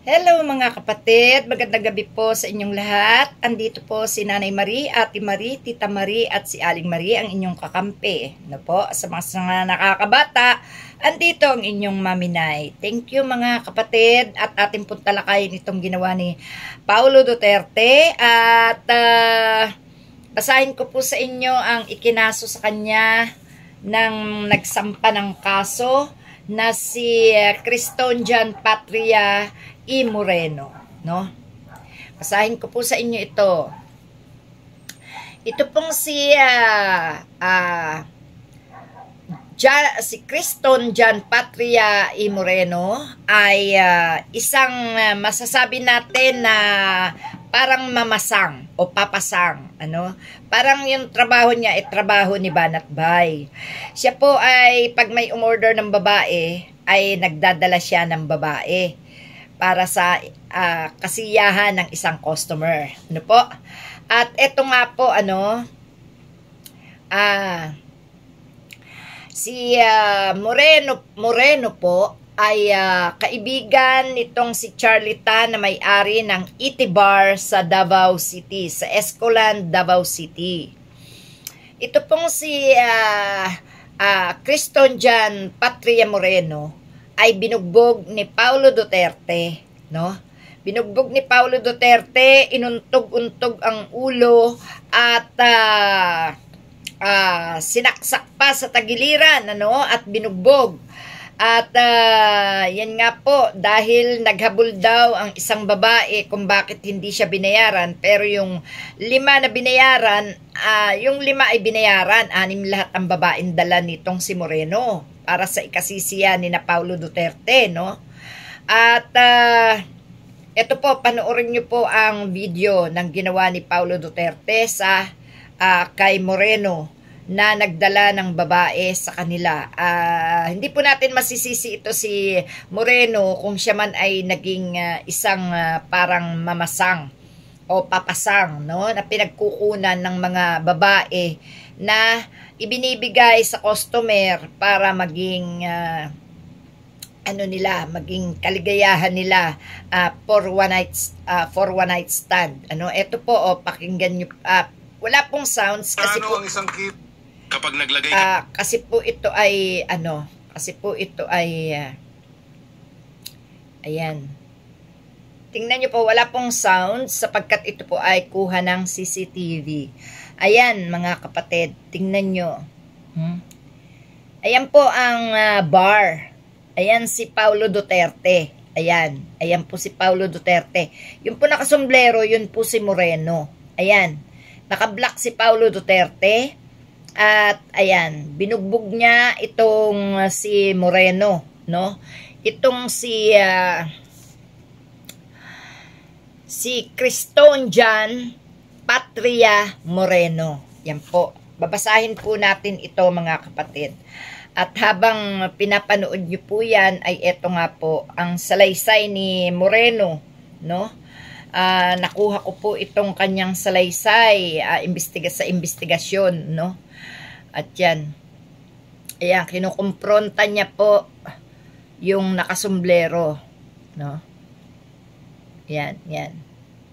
Hello mga kapatid, magandang gabi po sa inyong lahat. Andito po si Nanay Marie, Ate Marie, Tita Marie at si Aling Marie, ang inyong kakampi. No po, sa mga nakakabata, andito ang inyong Mami Nay. Thank you mga kapatid at ating puntalakayin itong ginawa ni Paulo Duterte at basahin ko po sa inyo ang ikinaso sa kanya ng nagsampa ng kaso na si Criston John Patria E. Moreno, no? Basahin ko po sa inyo ito. Ito pong si Criston John Patria E. Moreno ay isang masasabi natin na parang mamasang o papasang, ano? Parang yung trabaho niya ay trabaho ni Banat Bay. Siya po ay pag may umorder ng babae ay nagdadala siya ng babae para sa kasiyahan ng isang customer. Ano po? At eto nga po, si Moreno po ay kaibigan nitong si Charlie Tan na may-ari ng Iti Bar sa Davao City, sa Escolan, Davao City. Ito pong si Criston John Patria Moreno ay binugbog ni Paulo Duterte, no? Binugbog ni Paulo Duterte, inuntog-untog ang ulo at sinaksak pa sa tagiliran, at binugbog. At yan nga po, dahil naghabol daw ang isang babae kung bakit hindi siya binayaran, pero yung 5 na binayaran, yung 5 ay binayaran, 6 lahat ang babaeng dala nitong si Moreno para sa ikasisiya ni na Paulo Duterte, no? At ito po, panoorin niyo po ang video ng ginawa ni Paulo Duterte sa kay Moreno na nagdala ng babae sa kanila. Hindi po natin masisisi ito si Moreno kung siya man ay naging isang parang mamasang o papasang, no, na pinagkukunan ng mga babae na ibinibigay sa customer para maging maging kaligayahan nila for one night stand. Ito po, pakinggan niyo. Wala pong sounds kasi po ang isang kit kapag naglagay kasi po ito ay ayan. Tingnan niyo po, wala pong sounds sapagkat ito po ay kuha ng CCTV. Ayan mga kapatid, tingnan nyo. Ayan po ang bar. Ayan si Paulo Duterte. Ayan po si Paulo Duterte. Yung po nakasomblero, yun po si Moreno. Ayan, naka-black si Paulo Duterte. At ayan, binugbog niya itong si Moreno, no? Itong si Criston John Patria Moreno. Yan po. Babasahin po natin ito mga kapatid. At habang pinapanood nyo po yan, ay eto nga po, ang salaysay ni Moreno, no? Nakuha ko po itong kanyang salaysay sa investigasyon, no? At yan. Ayan, kinukumpronta niya po yung nakasomblero, no? Yan.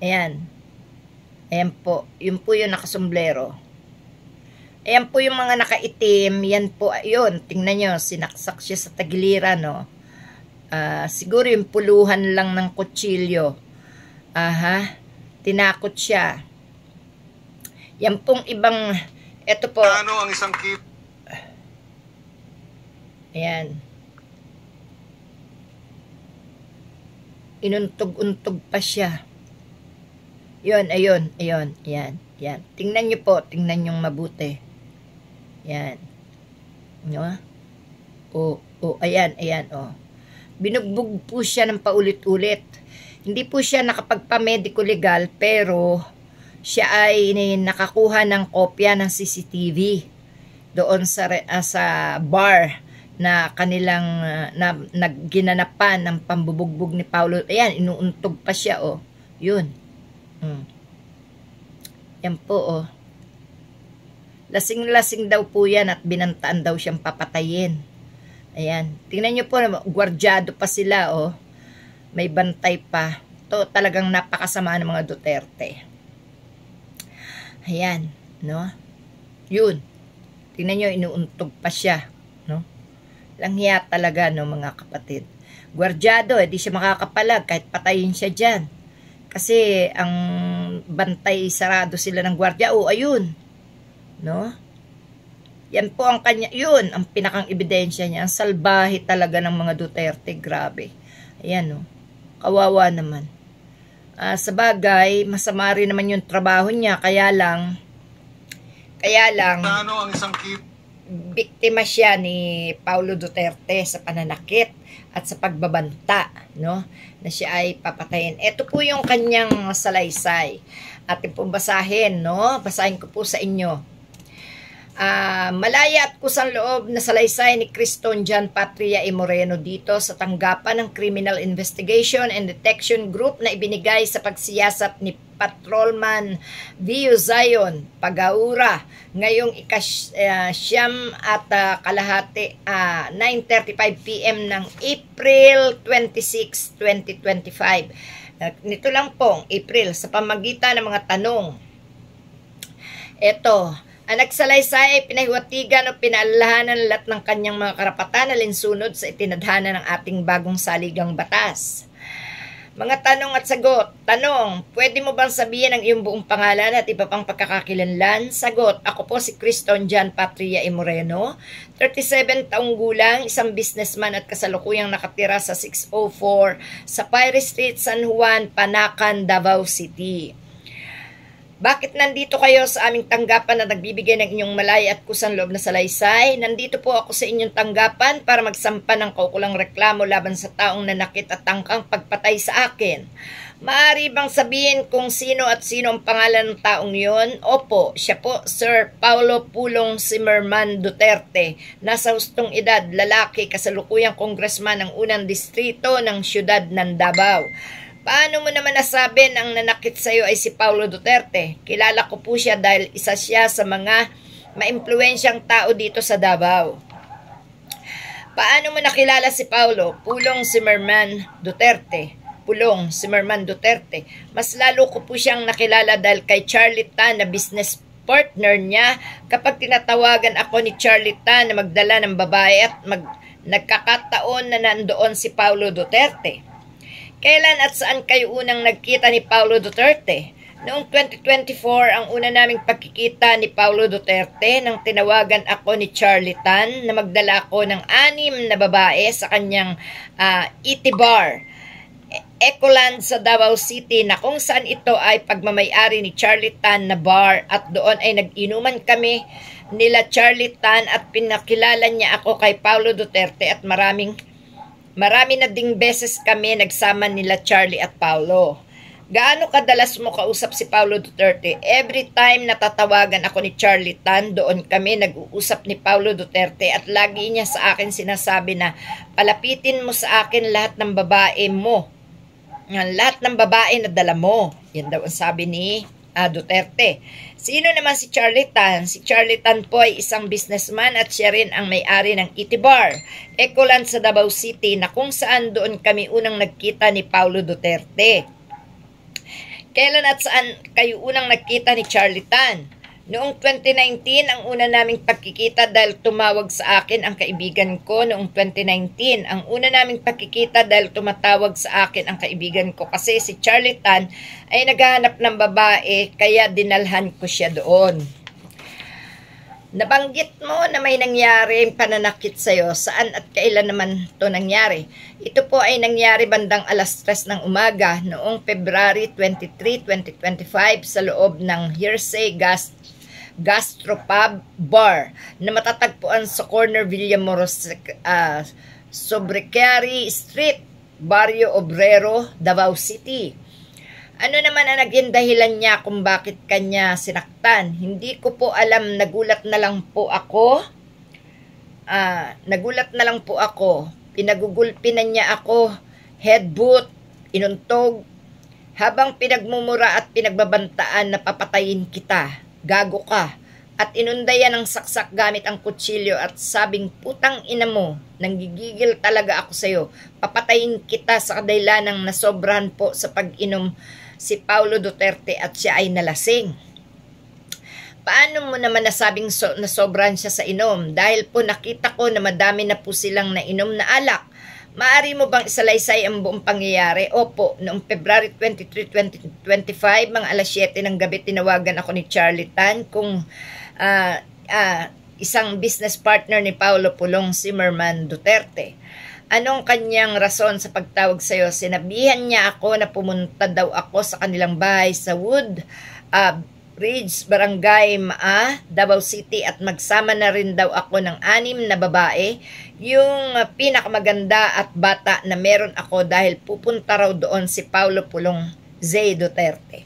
Ayan po, yun po yung nakasomblero. Ayan po yung mga nakaitim, yan po, ayun, tingnan nyo, sinaksak siya sa tagiliran, no? Siguro yung puluhan lang ng kutsilyo. Tinakot siya. Yan pong ibang, eto po. Ano ang isang kit? Ayan. Inuntog-untog pa siya. Ayun. Tingnan nyo po, tingnan nyo mabuti. Yan. No? Ayan. Binugbog po siya ng paulit-ulit. Hindi po siya nakapagpa-medico legal, pero siya ay nakakuha ng kopya ng CCTV doon sa bar na kanilang ginanapan ng pambubugbog ni Paulo. Ayan, inuuntog pa siya, Yun. Yan po, Lasing-lasing daw po yan at binantaan daw siyang papatayin. Ayan. Tingnan nyo po, gwardyado pa sila, may bantay pa. To talagang napakasama ng mga Duterte. Ayan, no? Yun. Tingnan nyo, inuuntog pa siya, no? Langhiya talaga, no, mga kapatid. Gwardyado, di siya makakapalag kahit patayin siya dyan. Kasi ang bantay, sarado sila ng gwardya. O, ayun, no? Yan po ang kanya, yun, ang pinakang ebidensya niya. Ang salbahe talaga ng mga Duterte, grabe. Ayan, no? Kawawa naman. Sa bagay, masama rin naman yung trabaho niya, kaya lang, Ano ang isang biktima siya ni Paulo Duterte sa pananakit at sa pagbabanta, no? Na siya ay papatayin. Ito po yung kanyang salaysay. Atin pong basahin, no? Basahin ko po sa inyo. Malaya at kusang loob na salaysay ni Criston John Patria E. Moreno dito sa tanggapan ng Criminal Investigation and Detection Group na ibinigay sa pagsiyasat ni Patrolman Vio Zion Pagaura ngayong ika-siyam at kalahati 9:35 PM ng April 26, 2025. Nito lang pong April sa pamagitan ng mga tanong. Ito, ang nagsalaysay ay pinahiwatigan o pinaalalahanan lahat ng kanyang mga karapatan na linsunod sa itinadhana ng ating bagong saligang batas. Mga tanong at sagot. Tanong, pwede mo bang sabihin ang iyong buong pangalan at iba pang pagkakakilanlan? Sagot, ako po si Criston John Patria E. Moreno, 37 taong gulang, isang businessman at kasalukuyang nakatira sa 604 sa Pire Street, San Juan, Panacan, Davao City. Bakit nandito kayo sa aming tanggapan na nagbibigay ng inyong malaya at kusang loob na salaysay? Nandito po ako sa inyong tanggapan para magsampa ng kaukulang reklamo laban sa taong nanakit at tangkang pagpatay sa akin. Maaari bang sabihin kung sino at sino ang pangalan ng taong yon? Opo, siya po, Sir Paulo Pulong Zimmerman Duterte. Nasa hustong edad, lalaki, kasalukuyang congressman ng unang distrito ng siyudad ng Davao. Paano mo naman nasabi na ang nanakit sa iyo ay si Paulo Duterte? Kilala ko po siya dahil isa siya sa mga maimpluwensyang tao dito sa Davao. Paano mo nakilala si Paulo? Pulong Zimmerman Duterte. Pulong Zimmerman Duterte. Mas lalo ko po siyang nakilala dahil kay Charlie Tan na business partner niya kapag tinatawagan ako ni Charlie Tan na magdala ng babae at nagkakataon na nandoon si Paulo Duterte. Kailan at saan kayo unang nagkita ni Paulo Duterte? Noong 2024, ang una naming pagkikita ni Paulo Duterte nang tinawagan ako ni Charlie Tan na magdala ako ng 6 na babae sa kanyang Iti Bar, Ecoland sa Davao City na kung saan ito ay pagmamayari ni Charlie Tan na bar at doon ay nag-inuman kami nila Charlie Tan at pinakilala niya ako kay Paulo Duterte at Marami na ding beses kami nagsama nila Charlie at Paulo. Gaano kadalas mo kausap si Paulo Duterte? Every time natatawagan ako ni Charlie Tan, doon kami nag-uusap ni Paulo Duterte at lagi niya sa akin sinasabi na palapitin mo sa akin lahat ng babae mo. Lahat ng babae na dala mo. Yan daw ang sabi ni Duterte. Sino naman si Charlie Tan? Si Charlie Tan po ay isang businessman at siya rin ang may-ari ng Iti Bar, Ecoland sa Davao City na kung saan doon kami unang nagkita ni Paulo Duterte. Kailan at saan kayo unang nagkita ni Charlie Tan? Noong 2019, ang una naming pagkikita dahil tumawag sa akin ang kaibigan ko noong 2019. Ang una naming pagkikita dahil tumatawag sa akin ang kaibigan ko kasi si Charlie Tan ay naghahanap ng babae kaya dinalhan ko siya doon. Nabanggit mo na may nangyaring pananakit sa'yo. Saan at kailan naman ito nangyari? Ito po ay nangyari bandang alas 3 ng umaga noong February 23, 2025 sa loob ng Hearsay Gastropub Bar na matatagpuan sa corner Villamoros Sobrecari Street, Barrio Obrero, Davao City. Ano naman ang naging dahilan niya kung bakit kanya sinaktan? Hindi ko po alam, nagulat na lang po ako. Pinagugulpinan niya ako, headbutt, inuntog, habang pinagmumura at pinagbabantaan na papatayin kita. Gago ka. at inundayan ng saksak gamit ang kutsilyo at sabing, "Putang ina mo, nanggigigil talaga ako sa'yo. Papatayin kita sa kadahilanang nasobrahan po sa pag-inom si Paulo Duterte at siya ay nalasing." Paano mo naman nasabing nasobrahan siya sa inom? Dahil po nakita ko na madami na po silang nainom na alak. Maaari mo bang isalaysay ang buong pangyayari? Opo, noong February 23, 2025, mga alas 7 ng gabi, tinawagan ako ni Charlie Tan kung isang business partner ni Paulo Pulong Zimmerman Duterte. Anong kanyang rason sa pagtawag sa'yo? Sinabihan niya ako na pumunta daw ako sa kanilang bahay sa Wood Ridge, Barangay Maa, Davao City at magsama na rin daw ako ng 6 na babae, yung pinakamaganda at bata na meron ako dahil pupunta raw doon si Paulo Pulong Z. Duterte.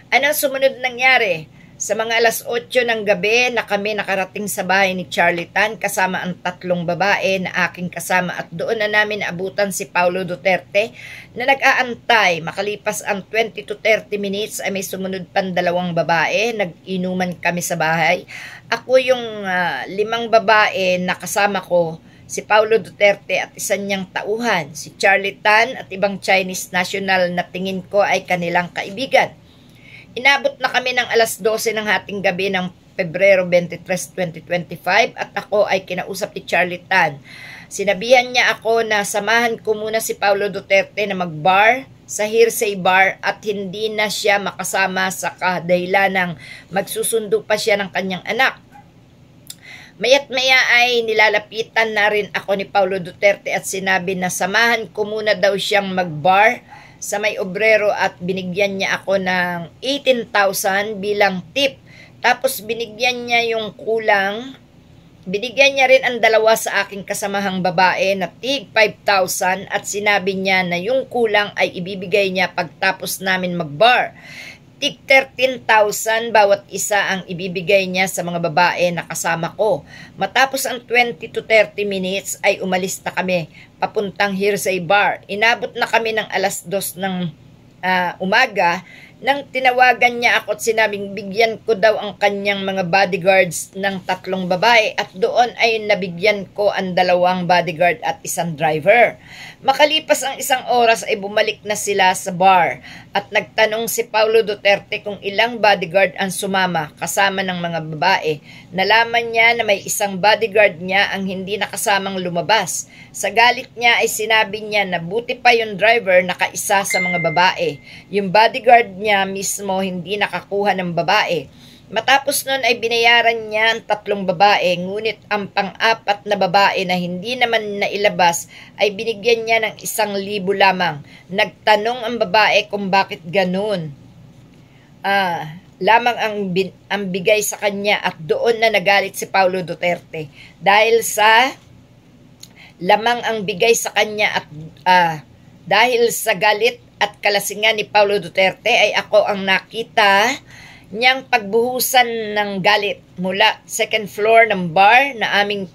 Ano sumunod nangyari? Sa mga alas 8 ng gabi na kami nakarating sa bahay ni Charlie Tan kasama ang 3 babae na aking kasama at doon na namin abutan si Paulo Duterte na nag-aantay. Makalipas ang 20 to 30 minutes ay may sumunod pang 2 babae. Nag-inuman kami sa bahay. Ako yung 5 babae na kasama ko, si Paulo Duterte at isa niyang tauhan, si Charlie Tan at ibang Chinese national na tingin ko ay kanilang kaibigan. Inabot na kami ng alas 12 ng hating gabi ng Pebrero 23, 2025 at ako ay kinausap ni Charlie Tan. Sinabihan niya ako na samahan ko muna si Paulo Duterte na mag-bar sa Hearsay Bar at hindi na siya makasama sa kadahilanang magsusundo pa siya ng kanyang anak. Maya't maya ay nilalapitan na rin ako ni Paulo Duterte at sinabi na samahan ko muna daw siyang mag-bar sa may obrero at binigyan niya ako ng 18,000 bilang tip. Tapos binigyan niya yung kulang. Binigyan niya rin ang 2 sa aking kasamahang babae na tig 5,000 at sinabi niya na yung kulang ay ibibigay niya pagtapos namin mag-bar. Tig 13,000 bawat isa ang ibibigay niya sa mga babae na kasama ko. Matapos ang 20 to 30 minutes ay umalis na kami papuntang Hearsay Bar. Inabot na kami ng alas 2 ng umaga nang tinawagan niya ako at sinabing bigyan ko daw ang kanyang mga bodyguards ng 3 babae at doon ay nabigyan ko ang 2 bodyguard at isang driver. Makalipas ang 1 oras ay bumalik na sila sa bar at nagtanong si Paulo Duterte kung ilang bodyguard ang sumama kasama ng mga babae. Nalaman niya na may isang bodyguard niya ang hindi nakasamang lumabas. Sa galit niya ay sinabi niya na buti pa yung driver nakaisa sa mga babae. Yung bodyguard niya mismo hindi nakakuha ng babae. Matapos nun ay binayaran niya ang 3 babae, ngunit ang pang-4 na babae na hindi naman nailabas ay binigyan niya ng 1,000 lamang. Nagtanong ang babae kung bakit ganun. Lamang ang bigay sa kanya at doon na nagalit si Paulo Duterte. Dahil sa lamang ang bigay sa kanya at dahil sa galit at kalasingan ni Paulo Duterte ay ako ang nakita niyang pagbuhusan ng galit mula 2nd floor ng bar na aming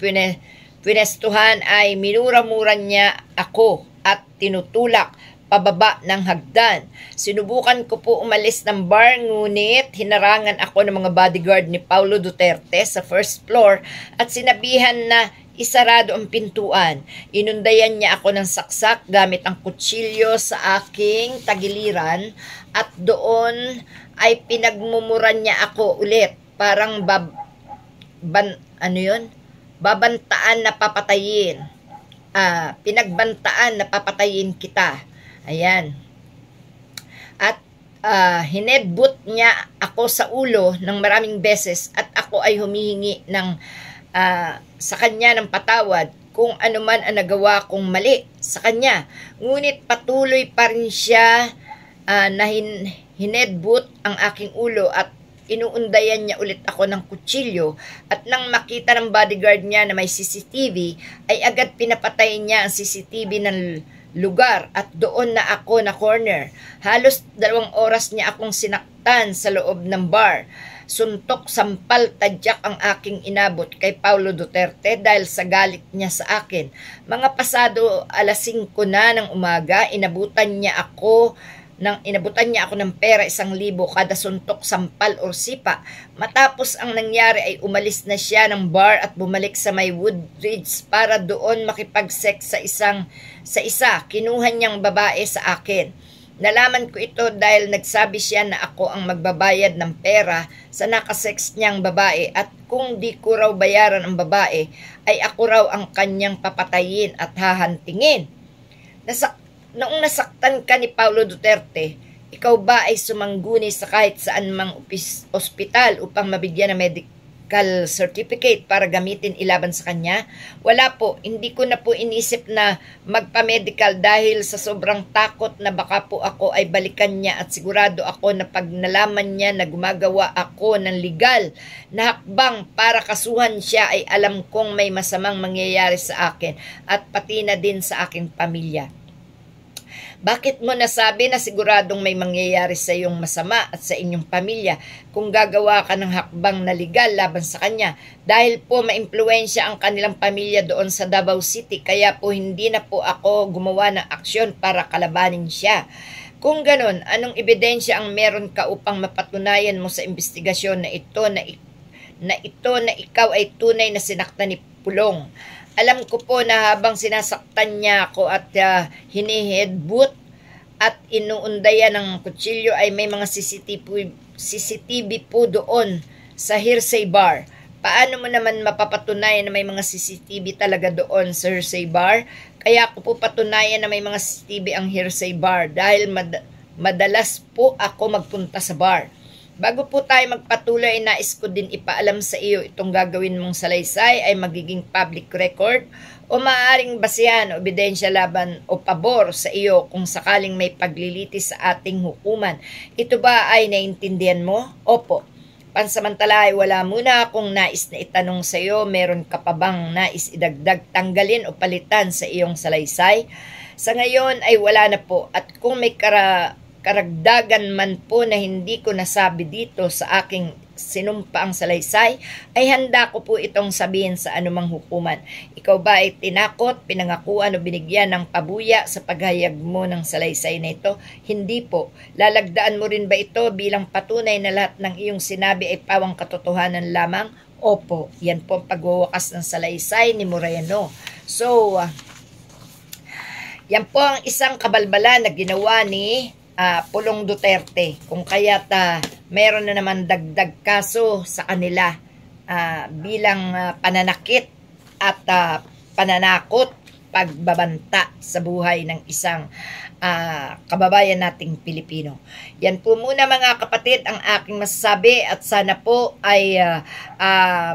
pinestuhan ay minura-mura niya ako at tinutulak pababa ng hagdan. Sinubukan ko po umalis ng bar ngunit hinarangan ako ng mga bodyguard ni Paulo Duterte sa 1st floor at sinabihan na isarado ang pintuan. Inundayan niya ako ng saksak gamit ang kutsilyo sa aking tagiliran at doon ay pinagmumuran niya ako ulit. Parang babantaan na papatayin. Pinagbantaan na papatayin kita. Ayan. At hinedbut niya ako sa ulo ng maraming beses at ako ay humihingi ng sa kanya ng patawad kung ano man ang nagawa kong mali sa kanya. Ngunit patuloy pa rin siya na hinedbut ang aking ulo at inuundayan niya ulit ako ng kutsilyo at nang makita ng bodyguard niya na may CCTV ay agad pinapatay niya ang CCTV ng lugar at doon na ako na corner. Halos 2 oras niya akong sinaktan sa loob ng bar. Suntok, sampal, tadyak ang aking inabot kay Paulo Duterte dahil sa galit niya sa akin. Mga pasado alas 5 na ng umaga, inabutan niya ako nang inabutan niya ako ng pera 1,000 kada suntok, sampal o sipa. Matapos ang nangyari ay umalis na siya ng bar at bumalik sa may Woodridge para doon makipag-sex sa isa. Kinuha niyang babae sa akin. Nalaman ko ito dahil nagsabi siya na ako ang magbabayad ng pera sa nakasex niyang babae at kung di ko raw bayaran ang babae ay ako raw ang kanyang papatayin at hahantingin. Noong nasaktan ka ni Paulo Duterte, ikaw ba ay sumangguni sa kahit saan mang ospital upang mabigyan ng medical certificate para gamitin ilaban sa kanya? Wala po, hindi ko na po inisip na magpa-medical dahil sa sobrang takot na baka po ako ay balikan niya at sigurado ako na pag nalaman niya na gumagawa ako ng legal na hakbang para kasuhan siya ay alam kong may masamang mangyayari sa akin at pati na din sa aking pamilya. Bakit mo nasabi na siguradong may mangyayari sa iyong masama at sa inyong pamilya kung gagawa ka ng hakbang na legal laban sa kanya? Dahil po maimpluwensya ang kanilang pamilya doon sa Davao City, kaya po hindi na po ako gumawa ng aksyon para kalabanin siya. Kung ganon, anong ebidensya ang meron ka upang mapatunayan mo sa investigasyon na ito na ikaw ay tunay na sinaktan ni Pulong? Alam ko po na habang sinasaktan niya ako at hini-headbutt at inuundayan ng kutsilyo ay may mga CCTV po doon sa Hearsay Bar. Paano mo naman mapapatunayan na may mga CCTV talaga doon sa Hearsay Bar? Kaya ko po patunayan na may mga CCTV ang Hearsay Bar dahil madalas po ako magpunta sa bar. Bago po tayo magpatuloy, nais ko din ipaalam sa iyo itong gagawin mong salaysay ay magiging public record o maaaring basihan o ebidensya laban o pabor sa iyo kung sakaling may paglilitis sa ating hukuman. Ito ba ay naintindihan mo? Opo. Pansamantala ay wala muna akong nais na itanong sa iyo. Meron ka pa bang nais idagdag, tanggalin o palitan sa iyong salaysay? Sa ngayon ay wala na po at kung may karagdagan man po na hindi ko nasabi dito sa aking sinumpaang salaysay, ay handa ko po itong sabihin sa anumang hukuman. Ikaw ba ay tinakot, pinangakuan o binigyan ng pabuya sa paghayag mo ng salaysay na ito? Hindi po. Lalagdaan mo rin ba ito bilang patunay na lahat ng iyong sinabi ay pawang katotohanan lamang? Opo. Yan po ang pagwawakas ng salaysay ni Moreno. So, yan po ang isang kabalbala na ginawa ni Pulong Duterte, kung kaya't meron na naman dagdag kaso sa kanila bilang pananakit at pananakot, pagbabanta sa buhay ng isang kababayan nating Pilipino. Yan po muna mga kapatid ang aking masasabi at sana po ay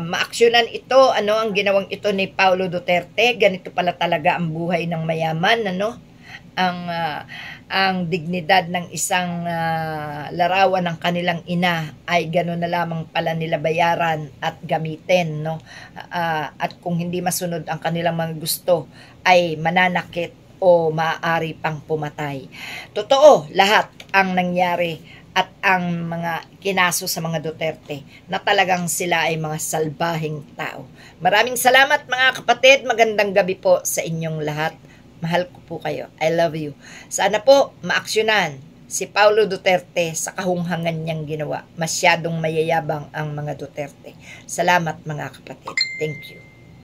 maaksyonan ito, ang ginawang ito ni Paulo Duterte. Ganito pala talaga ang buhay ng mayaman, ang dignidad ng isang larawan ng kanilang ina ay gano'n na lamang pala nila bayaran at gamitin, at kung hindi masunod ang kanilang mga gusto ay mananakit o maaari pang pumatay. Totoo lahat ang nangyari at ang mga kinaso sa mga Duterte na talagang sila ay mga salbahing tao. Maraming salamat mga kapatid, magandang gabi po sa inyong lahat. Mahal ko po kayo. I love you. Sana po maaksyonan si Paulo Duterte sa kahunghangan niyang ginawa. Masyadong mayayabang ang mga Duterte. Salamat mga kapatid. Thank you.